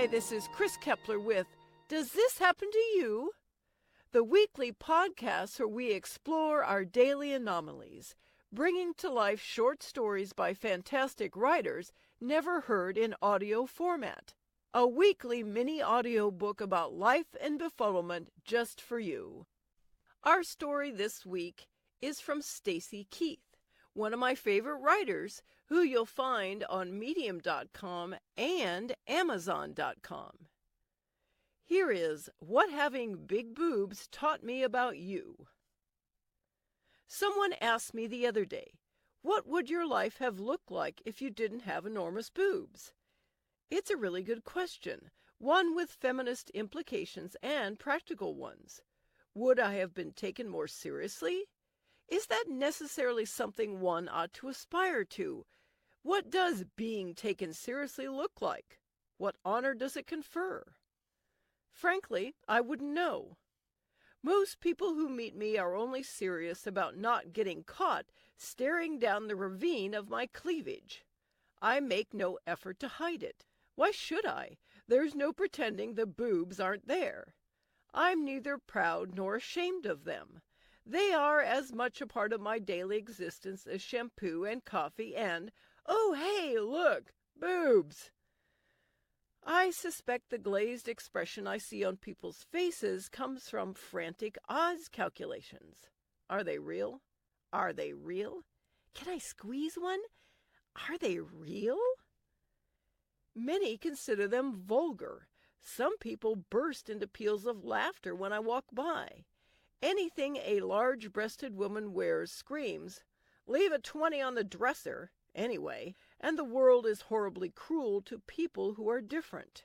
Hi, this is Kris Kepler with Does This Happen to You? The weekly podcast where we explore our daily anomalies, bringing to life short stories by fantastic writers never heard in audio format. A weekly mini audio book about life and befuddlement just for you. Our story this week is from Stacy Keith, one of my favorite writers, who you'll find on Medium.com and Amazon.com. Here is What Having Big Boobs Taught Me About You. Someone asked me the other day, what would your life have looked like if you didn't have enormous boobs? It's a really good question, one with feminist implications and practical ones. Would I have been taken more seriously? Is that necessarily something one ought to aspire to? What does being taken seriously look like? What honor does it confer? Frankly, I wouldn't know. Most people who meet me are only serious about not getting caught staring down the ravine of my cleavage. I make no effort to hide it. Why should I? There's no pretending the boobs aren't there. I'm neither proud nor ashamed of them. They are as much a part of my daily existence as shampoo and coffee and, oh hey, look, boobs. I suspect the glazed expression I see on people's faces comes from frantic odds calculations. Are they real? Are they real? Can I squeeze one? Are they real? Many consider them vulgar. Some people burst into peals of laughter when I walk by. Anything a large-breasted woman wears screams, "Leave a 20 on the dresser," anyway, and the world is horribly cruel to people who are different.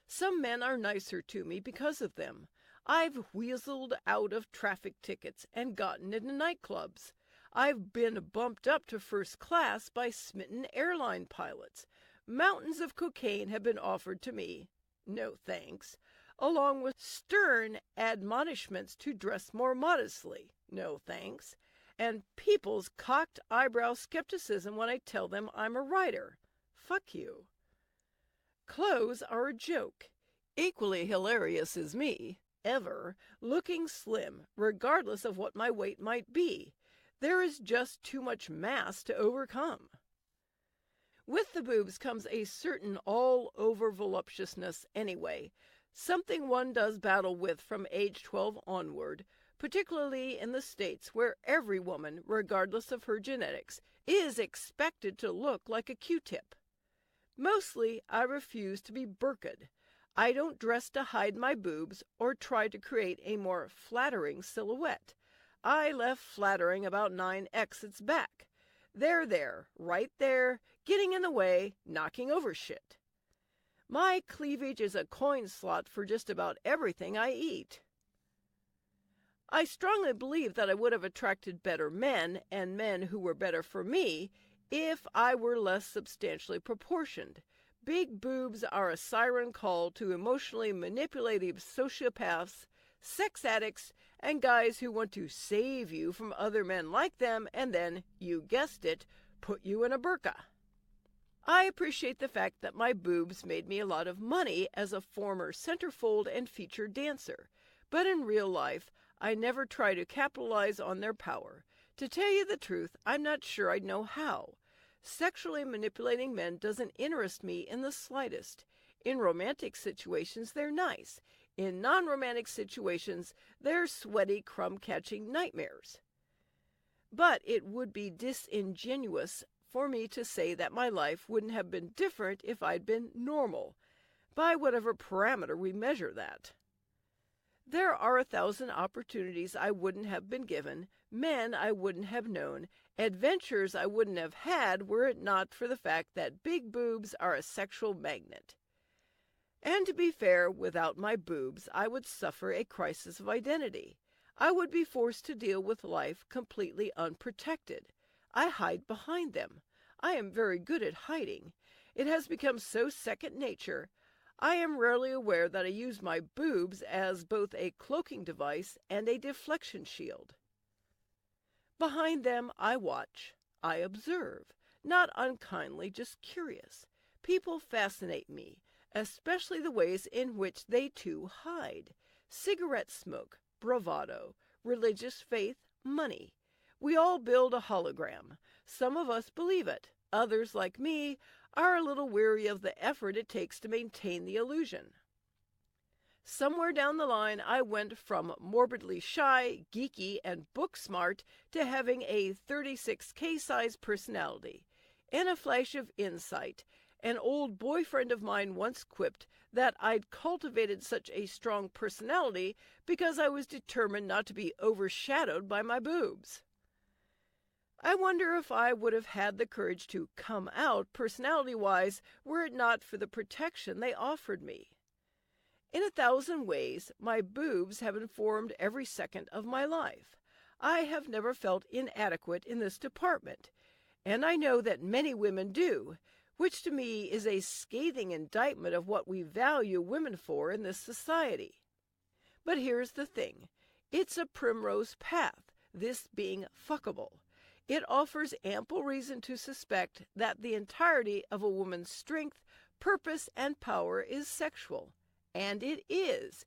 Some men are nicer to me because of them. I've weaseled out of traffic tickets and gotten into nightclubs. I've been bumped up to first class by smitten airline pilots. Mountains of cocaine have been offered to me. No thanks. Along with stern admonishments to dress more modestly. No thanks. And people's cocked eyebrow skepticism when I tell them I'm a writer. Fuck you. Clothes are a joke. Equally hilarious is me, ever, looking slim, regardless of what my weight might be. There is just too much mass to overcome. With the boobs comes a certain all-over voluptuousness anyway, something one does battle with from age 12 onward, particularly in the States where every woman, regardless of her genetics, is expected to look like a Q-tip. Mostly, I refuse to be burqa'd. I don't dress to hide my boobs or try to create a more flattering silhouette. I left flattering about 9 exits back. They're there, right there, getting in the way, knocking over shit. My cleavage is a coin slot for just about everything I eat. I strongly believe that I would have attracted better men, and men who were better for me, if I were less substantially proportioned. Big boobs are a siren call to emotionally manipulative sociopaths, sex addicts, and guys who want to save you from other men like them and then, you guessed it, put you in a burqa. I appreciate the fact that my boobs made me a lot of money as a former centerfold and featured dancer, but in real life, I never try to capitalize on their power. To tell you the truth, I'm not sure I'd know how. Sexually manipulating men doesn't interest me in the slightest. In romantic situations, they're nice. In non-romantic situations, they're sweaty, crumb-catching nightmares. But it would be disingenuous for me to say that my life wouldn't have been different if I'd been normal, by whatever parameter we measure that. There are 1,000 opportunities I wouldn't have been given, men I wouldn't have known, adventures I wouldn't have had were it not for the fact that big boobs are a sexual magnet. And to be fair, without my boobs, I would suffer a crisis of identity. I would be forced to deal with life completely unprotected. I hide behind them. I am very good at hiding. It has become so second nature. I am rarely aware that I use my boobs as both a cloaking device and a deflection shield. Behind them, I watch. I observe. Not unkindly, just curious. People fascinate me. especially the ways in which they too hide. Cigarette smoke, bravado, religious faith, money. We all build a hologram. Some of us believe it. Others, like me, are a little weary of the effort it takes to maintain the illusion. Somewhere down the line, I went from morbidly shy, geeky, and book smart to having a 36K size personality. In a flash of insight, an old boyfriend of mine once quipped that I'd cultivated such a strong personality because I was determined not to be overshadowed by my boobs. I wonder if I would have had the courage to come out personality-wise were it not for the protection they offered me. In 1,000 ways, my boobs have informed every second of my life. I have never felt inadequate in this department, and I know that many women do, which to me is a scathing indictment of what we value women for in this society. But here's the thing. It's a primrose path, this being fuckable. It offers ample reason to suspect that the entirety of a woman's strength, purpose, and power is sexual. And it is,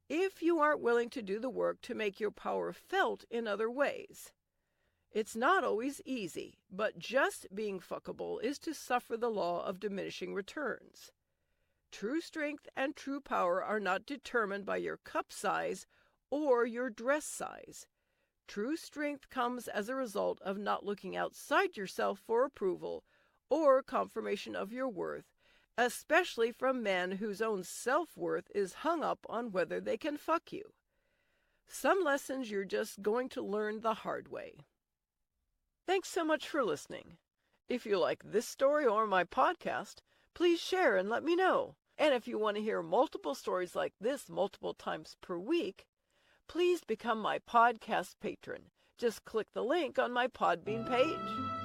if you aren't willing to do the work to make your power felt in other ways. It's not always easy, but just being fuckable is to suffer the law of diminishing returns. True strength and true power are not determined by your cup size or your dress size. True strength comes as a result of not looking outside yourself for approval or confirmation of your worth, especially from men whose own self-worth is hung up on whether they can fuck you. Some lessons you're just going to learn the hard way. Thanks so much for listening. If you like this story or my podcast, please share and let me know. And if you want to hear multiple stories like this multiple times per week, please become my podcast patron. Just click the link on my Podbean page.